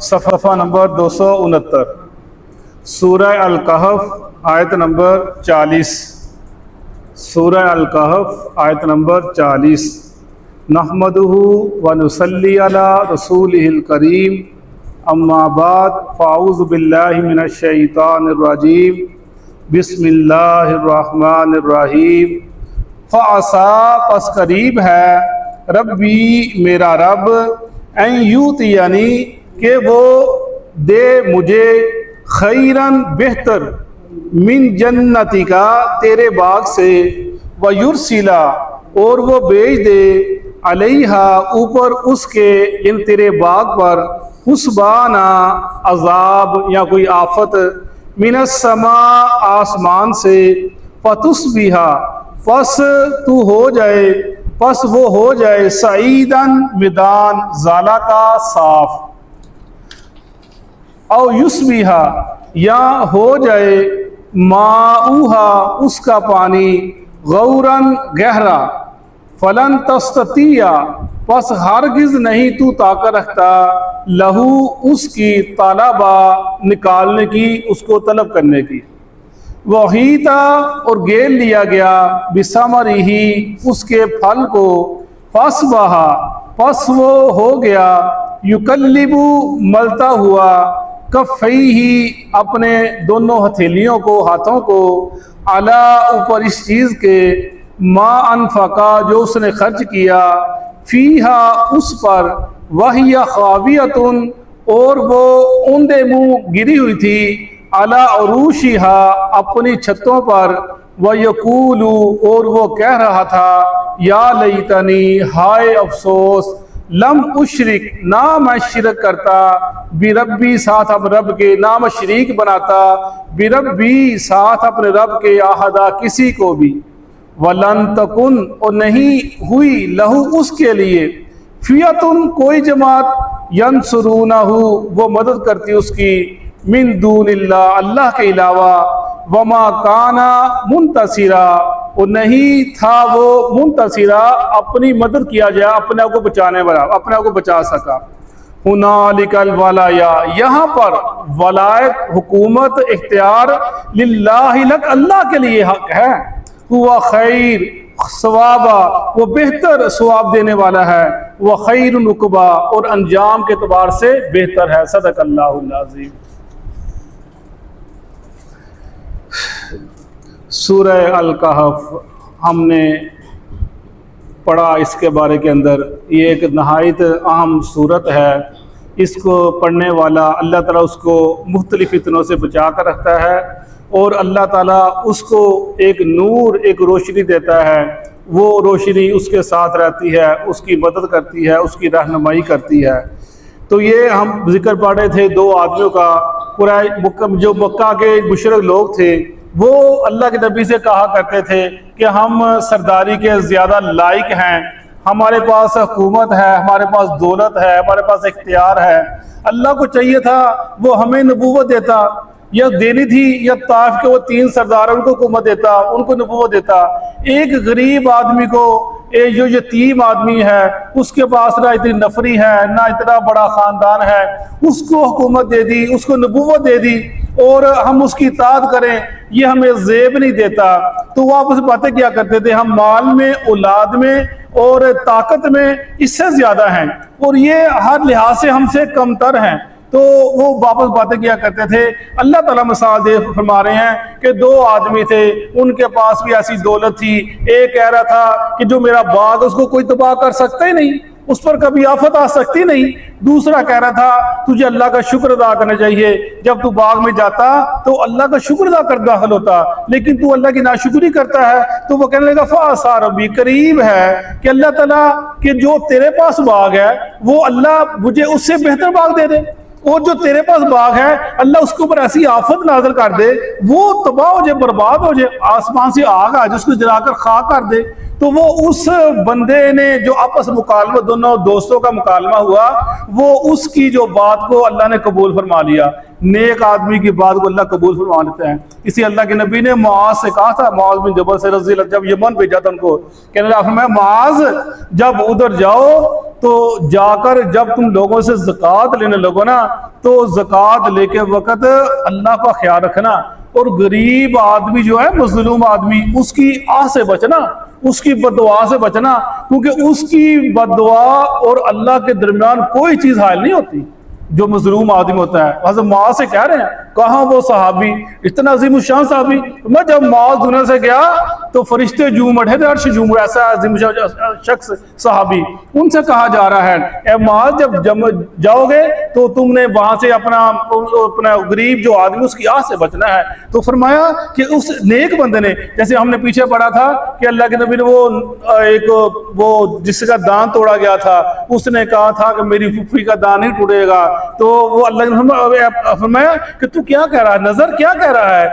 صفحہ نمبر 269، سورہ الکہف آیت نمبر 40۔ سورہ الکہف آیت نمبر 40۔ نحمدہ ونصلی علی رسولہ الکریم، اما بعد فاعوذ باللہ من الشیطان الرجیم، بسم اللہ الرحمن الرحیم۔ فعسیٰ پس قریب ہے، ربی میرا رب، ان یؤتینی کہ وہ دے مجھے، خیراً بہتر، من جنتی کا تیرے باغ سے، ویرسلا اور وہ بھیج دے، علیہا اوپر اس کے ان تیرے باغ پر، حسبانا عذاب یا کوئی آفت، من السماء آسمان سے، فتصبح پس تو ہو جائے، پس وہ ہو جائے، سعیداً میدان زالہ کا صاف، او یصبح یا ہو جائے، ماؤہا اس کا پانی، غوراً گہرا، فلن تستطیع پس ہرگز نہیں تو طاقت رکھتا، لہو اس کی طلبا نکالنے کی، اس کو طلب کرنے کی، وحیتا اور گیل لیا گیا، بثمرہ اس کے پھل کو، فاصبح پس وہ ہو گیا، یقلب ملتا ہوا، کفیہ اپنے دونوں ہتھیلیوں کو، ہاتھوں کو، علی اوپر اس چیز کے، ما انفقا جو اس نے خرچ کیا، فیہا اس پر، وہی خاویۃ اور وہ اوندے منہ گری ہوئی تھی، علی عروشہا اپنی چھتوں پر، ویقول اور وہ کہہ رہا تھا، یا لیتنی ہائے افسوس، لم اشرک نہ میں شرک کرتا، بربی ساتھ اپنے رب کے، نہ میں شریک بناتا، بربی ساتھ اپنے رب کے، احدا کسی کو بھی، ولن تکن اور نہیں ہوئی، لہو اس کے لیے، فیتن کوئی جماعت، ینصرونہ وہ مدد کرتی اس کی، من دون اللہ اللہ کے علاوہ، وما کانا منتصرا اور نہیں تھا وہ منتصرا اپنی مدد کیا جائے، اپنے آپ کو بچانے والا، اپنے آپ کو بچا سکا۔ ہنالک الولایا یہاں پر ولایت، حکومت، اختیار، للہ لک اللہ کے لیے حق ہے، ہوا خیر ثوابا وہ بہتر ثواب دینے والا ہے، وہ خیر عقبا اور انجام کے اعتبار سے بہتر ہے۔ صدق اللہ العظیم۔ سورہ الکہف ہم نے پڑھا، اس کے بارے کے اندر یہ ایک نہایت اہم صورت ہے، اس کو پڑھنے والا اللہ تعالیٰ اس کو مختلف فتنوں سے بچا کر رکھتا ہے، اور اللہ تعالیٰ اس کو ایک نور، ایک روشنی دیتا ہے، وہ روشنی اس کے ساتھ رہتی ہے، اس کی مدد کرتی ہے، اس کی رہنمائی کرتی ہے۔ تو یہ ہم ذکر پڑھ رہے تھے دو آدمیوں کا، جو مکہ کے مشرک لوگ تھے، وہ اللہ کے نبی سے کہا کرتے تھے کہ ہم سرداری کے زیادہ لائق ہیں، ہمارے پاس حکومت ہے، ہمارے پاس دولت ہے، ہمارے پاس اختیار ہے، اللہ کو چاہیے تھا وہ ہمیں نبوت دیتا، یا دینی تھی، یا طائف کے وہ 3 سردار ان کو حکومت دیتا، ان کو نبوت دیتا، ایک غریب آدمی کو، جو یتیم آدمی ہے، اس کے پاس نہ اتنی نفری ہے، نہ اتنا بڑا خاندان ہے، اس کو حکومت دے دی، اس کو نبوت دے دی، اور ہم اس کی اطاعت کریں، یہ ہمیں زیب نہیں دیتا۔ تو وہ آپس باتیں کیا کرتے تھے، ہم مال میں، اولاد میں اور طاقت میں اس سے زیادہ ہیں، اور یہ ہر لحاظ سے ہم سے کم تر ہیں۔ تو وہ واپس باتیں کیا کرتے تھے۔ اللہ تعالیٰ مثال دے فرما رہے ہیں کہ 2 آدمی تھے، ان کے پاس بھی ایسی دولت تھی، ایک کہہ رہا تھا کہ جو میرا باغ اس کو کوئی تباہ کر سکتا ہی نہیں، اس پر کبھی آفت آ سکتی نہیں، دوسرا کہہ رہا تھا تجھے اللہ کا شکر ادا کرنا چاہیے، جب تو باغ میں جاتا تو اللہ کا شکر ادا کر داخل ہوتا، لیکن تو اللہ کی ناشکری کرتا ہے۔ تو وہ کہنے لگا فعسیٰ ربی، قریب ہے کہ اللہ تعالیٰ کہ جو تیرے پاس باغ ہے وہ اللہ مجھے اس سے بہتر باغ دے دے، اور جو تیرے پاس باغ ہے اللہ اس کے اوپر ایسی آفت نازل کر دے، وہ تباہ ہو جائے، برباد ہو جائے، آسمان سے آگ آ جائے، اس کو جلا کر خاک کر دے۔ تو وہ اس بندے نے جو آپس مکالمہ، دونوں دوستوں کا مکالمہ ہوا، وہ اس کی جو بات کو اللہ نے قبول فرما لیا۔ نیک آدمی کی بات کو اللہ قبول فرما لیتے ہیں۔ اسی اللہ کے نبی نے معاذ سے کہا تھا، معاذ بن جبل سے رضی اللہ، جب یمن بھیجا تھا ان کو، کہنے لگا فرمایا معاذ جب ادھر جاؤ تو جا کر جب تم لوگوں سے زکوٰۃ لینے لگو نا، تو زکوٰۃ لے کے وقت اللہ کا خیال رکھنا، اور غریب آدمی جو ہے، مظلوم آدمی، اس کی آہ سے بچنا، اس کی بد دعا سے بچنا، کیونکہ اس کی بد دعا اور اللہ کے درمیان کوئی چیز حائل نہیں ہوتی جو مظلوم آدمی ہوتا ہے۔ حضرت معاذ سے کہہ رہے ہیں، کہاں وہ صحابی، اتنا عظیم الشان صحابی، میں جب معاذ دنیا سے گیا تو فرشتے جھوم اٹھے تھے، عرش جھوم اٹھا، ایسا عظیم شخص صحابی۔ ان سے کہا جا رہا ہے اے معاذ جب جاؤ گے تو تم نے وہاں سے اپنا غریب جو آدمی اس کی آہ سے بچنا ہے۔ تو فرمایا کہ اس نیک بندے نے، جیسے ہم نے پیچھے پڑھا تھا کہ اللہ کے نبی نے وہ جس کا دان توڑا گیا تھا، اس نے کہا تھا کہ میری پھوپھی کا دان نہیں ٹوٹے گا، تو وہ اللہ نے فرمایا کہ تو کیا کہہ رہا ہے، نظر کیا کہہ رہا ہے،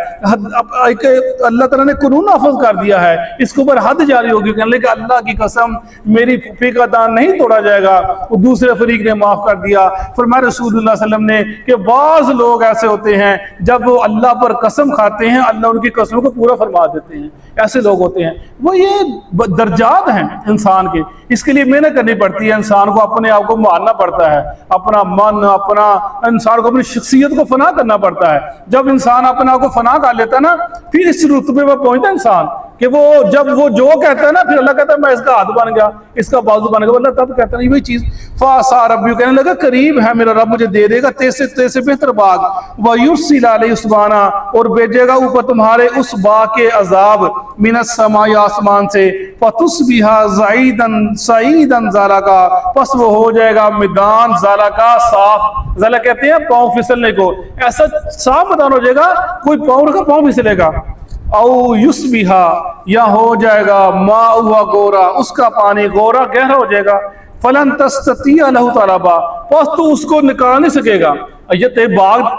اللہ تعالیٰ نے قانون نافذ کر دیا ہے، اس کے اوپر حد جاری ہوگی، کہنے لگا اللہ کی قسم میری پھوپھی کا دان نہیں توڑا جائے گا۔ وہ دوسرے فریق نے معاف کر دیا۔ فرمایا رسول اللہ صلی اللہ علیہ وسلم نے کہ بعض لوگ ایسے ہوتے ہیں جب وہ اللہ پر قسم کھاتے ہیں اللہ ان کی قسموں کو پورا فرما دیتے ہیں، ایسے لوگ ہوتے ہیں۔ وہ یہ درجات ہیں انسان کے، اس کے لیے محنت کرنی پڑتی ہے، انسان کو اپنے آپ کو مارنا پڑتا ہے، اپنا من، اپنا انسان کو اپنی شخصیت کو فنا کرنا پڑتا ہے۔ جب انسان اپنا کو فنا کر لیتا ہے نا، پھر اس رتبے پر پہنچتا ہے انسان کہ وہ جب وہ جو کہتا ہے نا، پھر اللہ کہتا ہے میں اس کا ہاتھ بن گیا، اس کا بازو بن گیا، اللہ تب کہتا ہے وہی چیز فَعَسَىٰ رَبِّي، کہنے لگا قریب ہے میرا رب مجھے دے دے گا تیسے سے بہتر باغ، وَيُرْسِلَ عَلَيْهِ حُسْبَانًا، اور بھیجے گا اوپر تمہارے اس باغ کے عذاب، مِنَ السَّمَاءِ آسمان سے، فَتُصْبِحَ صَعِيدًا صَعِيدًا زَلَقًا، پس وہ ہو جائے گا میدان زَلَقًا صاف، زلق کہتے ہیں پاؤں پھسلنے کو، ایسا صاف میدان ہو جائے گا، کوئی پاؤں رکھا پاؤں پھسلے گا، او یصبحا، یا ہو جائے گا ماؤہا گورا، اس کا پانی گورا گہرا ہو جائے گا، فلن تستطیع لہ طلبا، پس تو اس کو نکال نہیں سکے گا۔ یہ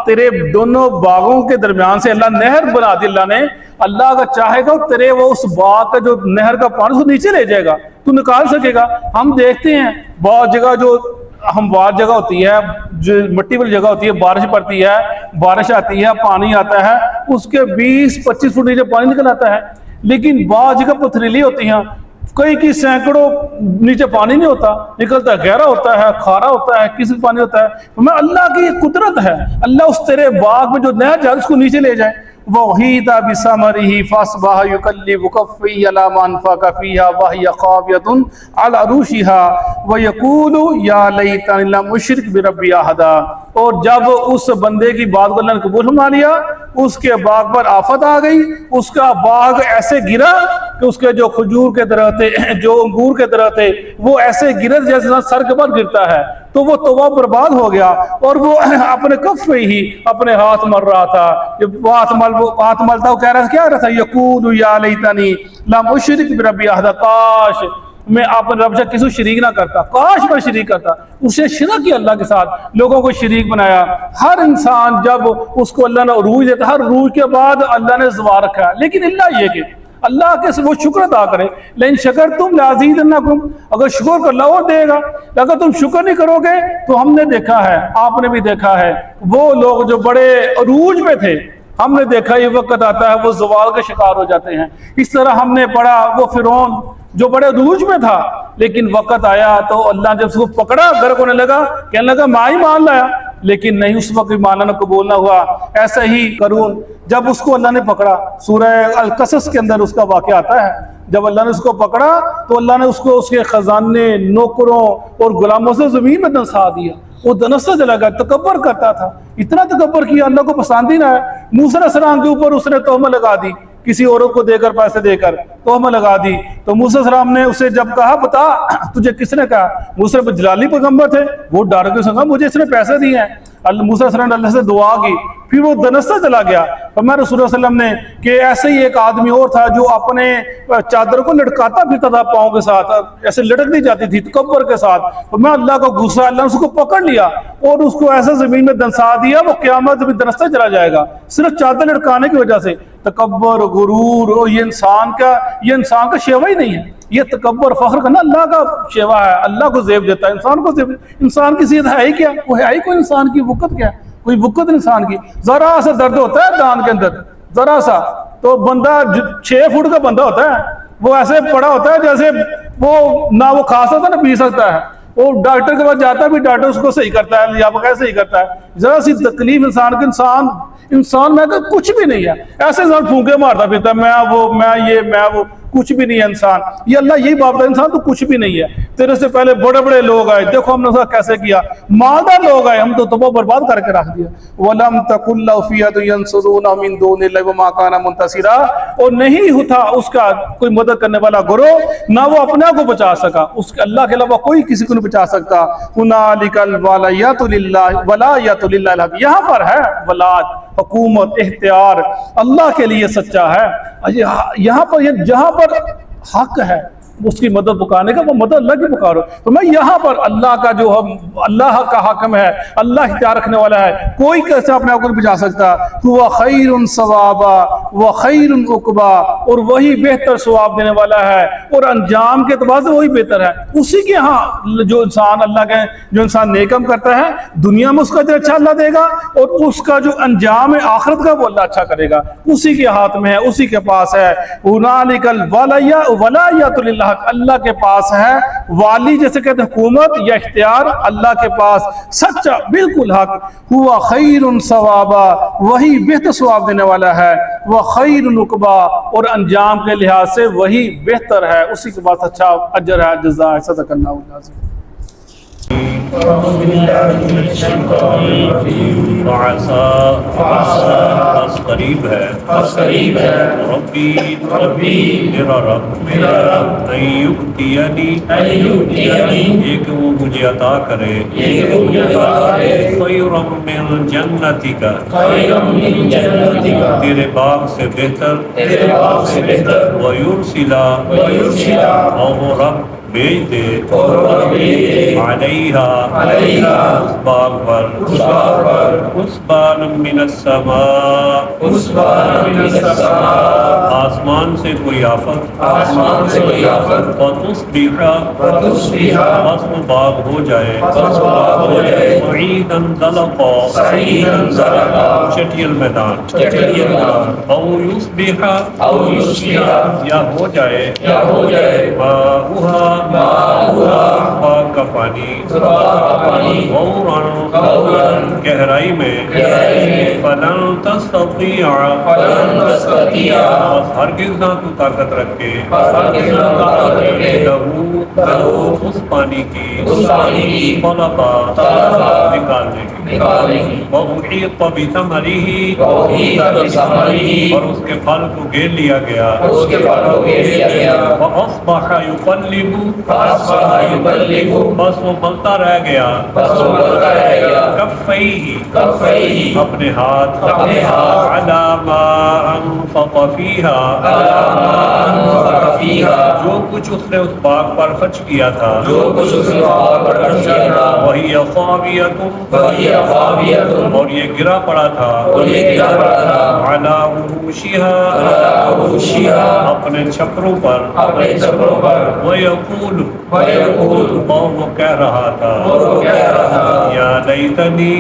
تیرے دونوں باغوں کے درمیان سے اللہ نہر بنا دی، اللہ نے، اللہ اگر چاہے گا تیرے وہ اس باغ کا جو نہر کا پانی اس کو نیچے لے جائے گا، تو نکال سکے گا۔ ہم دیکھتے ہیں بہت جگہ جو ہموار جگہ ہوتی ہے، جو مٹی والی جگہ ہوتی ہے، بارش پڑتی ہے، بارش آتی ہے، پانی آتا ہے، اس کے 20-25 فٹ نیچے پانی نکل آتا ہے، لیکن بعض جگہ پتھریلی ہوتی ہیں، کئی کی سینکڑوں نیچے پانی نہیں ہوتا، نکلتا ہے گہرا ہوتا ہے، کھارا ہوتا ہے، کسی پانی ہوتا ہے۔ میں اللہ کی قدرت ہے، اللہ اس تیرے باغ میں جو نہر جائے اس کو نیچے لے جائے۔ وَوَحِيدَ بِثَمَرِهِ فَأَصْبَحَ يُكَلِّبُ كَفَّيْهِ عَلَىٰ مَا أَنفَقَ فِيهَا وَهِيَ خَاوِيَةٌ عَلَىٰ عُرُوشِهَا وَيَقُولُ يَا لَيْتَنِي لَمْ أُشْرِكْ بِرَبِّي أَحَدًا، اور جب اس بندے کی بات کو اللہ نے قبول فرما لیا، اس کے باغ پر آفت آ گئی، اس کا باغ ایسے گرا کہ اس کے جو کھجور کے درخت تھے، جو انگور کے درخت تھے، وہ ایسے گرے جیسے سر کے بعد گرتا ہے، تو وہ توبہ برباد ہو گیا، اور وہ اپنے کف پہ ہی اپنے ہاتھ مل رہا تھا، وہ ہاتھ ملتا وہ کہہ رہا تھا، کیا رہا تھا، یقول یا لیتنی لم اشرک بربی احدا، کاش میں اپنے رب سے کسی شریک نہ کرتا، کاش میں شریک کرتا۔ اسے شرک کیا اللہ کے ساتھ، لوگوں کو شریک بنایا۔ ہر انسان جب اس کو اللہ نے عروج دیتا، ہر عروج کے بعد اللہ نے زوال رکھا ہے، لیکن اللہ یہ کہ اللہ کے وہ شکر ادا کرے، لیکن شکر تم لازیدنکم، اگر شکر کر اللہ اور دے گا، اگر تم شکر نہیں کرو گے تو ہم نے دیکھا ہے، آپ نے بھی دیکھا ہے، وہ لوگ جو بڑے عروج میں تھے، ہم نے دیکھا یہ وقت آتا ہے وہ زوال کا شکار ہو جاتے ہیں۔ اس طرح ہم نے پڑھا وہ فرعون جو بڑے عروج میں تھا، لیکن وقت آیا تو اللہ جب اس کو پکڑا، غرق ہونے لگا، کہنے لگا میں ہی مان لایا، لیکن نہیں، اس وقت ایمان نہ قبول نہ ہوا۔ ایسا ہی قارون، جب اس کو اللہ نے پکڑا، سورہ القصص کے اندر اس کا واقعہ آتا ہے، جب اللہ نے اس کو پکڑا تو اللہ نے اس کو اس کے خزانے، نوکروں اور غلاموں سے زمین میں دنسا دیا، وہ دنسا چلا گیا، تکبر کرتا تھا، اتنا تکبر کیا اللہ کو پسند ہی نہ ہے۔ موسیٰ علیہ السلام کے اوپر اس نے تہمت لگا دی، کسی عورت کو دے کر، پیسے دے کر تہمت لگا دی، تو موسیٰ علیہ السلام نے اسے جب کہا بتا تجھے کس نے کہا، موسیٰ جلالی پیغمبر تھے، وہ ڈر کے سنگا مجھے اس نے پیسے دیے ہیں، موسیٰ علیہ السلام نے اللہ سے دعا کی، پھر وہ دنستا چلا گیا۔ فرمایا رسول اللہ صلی اللہ علیہ وسلم نے کہ ایسے ہی ایک آدمی اور تھا جو اپنے چادر کو لٹکاتا پھرتا تھا پاؤں کے ساتھ، ایسے لٹک دی جاتی تھی تکبر کے ساتھ، فرمایا اللہ کا غصہ، اللہ نے اس کو پکڑ لیا اور اس کو ایسا زمین میں دنسا دیا، وہ قیامت بھی دنستا چلا جائے گا، صرف چادر لٹکانے کی وجہ سے۔ تکبر غرور، اور یہ انسان کا شیوا ہی نہیں ہے، یہ تکبر فخر کا نا اللہ کا شیوا ہے، اللہ کو زیب دیتا ہے، انسان کو زیب، انسان کی صحت ہے ہی کیا، وہ ہے ہی کوئی انسان کی وقت کیا، کوئی وقت انسان کی، ذرا سا درد ہوتا ہے دان کے اندر، ذرا سا، تو بندہ 6 فٹ کا بندہ ہوتا ہے، وہ ایسے پڑا ہوتا ہے جیسے وہ نہ وہ کھا سکتا نہ پی سکتا ہے، وہ ڈاکٹر کے پاس جاتا ہے بھی ڈاکٹر اس کو صحیح کرتا ہے یا بغیر صحیح کرتا ہے، ذرا سی تکلیف انسان کے انسان میں کہ کچھ بھی نہیں ہے، ایسے انسان پھونکے مارتا پھرتا ہے، میں وہ کچھ بھی نہیں ہے انسان، یہ اللہ یہی بات ہے، انسان تو کچھ بھی نہیں ہے، تیرے سے پہلے بڑے بڑے لوگ آئے، دیکھو ہم نے اس کا کیسے کیا، مالدار لوگ آئے، ہم تو تباہ برباد کر کے رکھ دیا، وَلَمْ تَكُنْ لَهُ فِئَةٌ يَنْصُرُونَهُ مِن دُونِ اللَّهِ وَمَا كَانَ مُنتَصِرًا، اور نہیں تھا اس کا کوئی مدد کرنے والا گروہ، نہ وہ اپنے کو بچا سکا، اس کے اللہ کے علاوہ کوئی کسی کو نہیں بچا سکتا، هُنَالِكَ الْوَلَایَةُ لِلَّهِ وَلَایَةُ لِلَّهِ الْحَقِّ، یہاں پر ہے ولایت، حکومت، اختیار اللہ کے لیے سچا ہے، یہاں پر جہاں پر حق ہے اس کی مدد پکارنے کا، وہ مدد اللہ کی پکارو، تو میں یہاں پر اللہ کا جو اللہ کا حاکم ہے، اللہ اختیار رکھنے والا ہے، کوئی کیسے اپنے آپ کو بچا سکتا، وہ خیر ثوابا وہ خیر عقبا، اور وہی بہتر ثواب دینے والا ہے، اور انجام کے اعتبار سے وہی بہتر ہے، اسی کے ہاں جو انسان نیکم کرتا ہے دنیا میں اس کا اجر اچھا اللہ دے گا، اور اس کا جو انجام ہے آخرت کا وہ اللہ اچھا کرے گا، اسی کے ہاتھ میں ہے، اسی کے پاس ہے، هُنَالِكَ الْوَلَایَةُ لِلَّهِ، اللہ کے پاس ہے، والی جیسے کہتے ہیں حکومت یا اختیار اللہ کے پاس، سچا بالکل حق، ہوا خیر ثوابا، وہی بہتر ثواب دینے والا ہے، وہ خیر عقبا، اور انجام کے لحاظ سے وہی بہتر ہے، اسی کے پاس اچھا اجر ہے، جزا ہے، صدق اللہ العظیم۔ پاس قریب ہے ربی میرا رب یؤتینی یہ کہ وہ مجھے عطا کرے خیرا من جنتک تیرے باغ سے بہتر ویرسلا اور وہ رب بھیج دے علیہا اس باغ پر حسبانا من السماء آسمان سے کوئی آفت فتصبح بس وہ باغ ہو جائے سعیدا زلقا چٹیل میدان او یصبح یا ہو جائے باغ کا پانی غوراً گہرائی میں فلن تستطیع بس ہرگز نہ تو طاقت رکھے لہو اس پانی کی طلبا نکالنے کی وَأُحِيطَ بِثَمَرِهِ اور اس کے پھل کو گھیر لیا گیا فَأَصْبَحَ يُقَلِّبُ بس وہ ملتا رہ گیا کفیہ اپنے ہاتھ علی ما انفق فیہا جو کچھ اس نے اس باغ پر خرچ کیا تھا وہی خاویۃ اور یہ گرا پڑا تھا علی عروشہا اپنے چھپروں پر وَيَقُولُ اور وہ کہہ رہا تھا یا لیتنی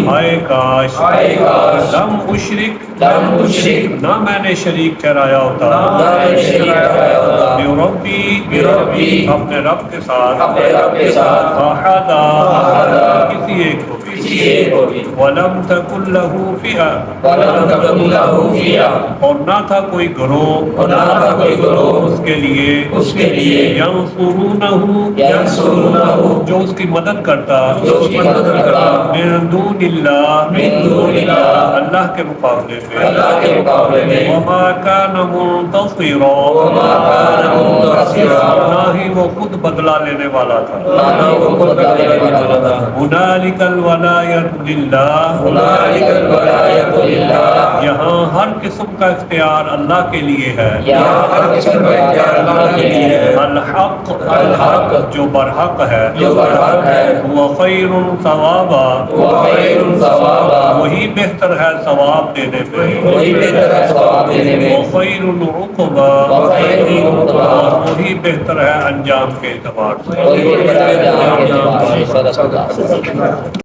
ہائے کاش لم اشرک نہ میں نے شریک ٹھہرایا ہوتا بربی اپنے رب کے ساتھ احدا کسی ایک کو بھی وَلَمْ تَكُنْ لَهُ فِئَةٌ اور نہ تھا کوئی گروہ اس کے لیے ینصرونہ جو اس کی مدد کرتا من دون اللہ اللہ کے مقابلے میں وما كان منتصرا نہ ہی وہ خود بدلہ لینے والا تھا هنالك الولایۃ للہ، هنالك الولایت للہ، یہاں ہر قسم کا اختیار اللہ کے لیے ہے، یہاں ہر قسم کا اختیار اللہ کے لیے ہے، الحق الحق جو برحق ہے، جو برحق ہے، وہ خیر ثوابا وخیر ثوابا، وہی بہتر ہے ثواب دینے میں، وہی بہتر ہے ثواب دینے میں، وخیر عقبا وخیر عقبا، اور وہی بہتر ہے انجام کے اعتبار سے۔ وہی بہتر ہے انجام کے اعتبار سے۔ صدق اللہ۔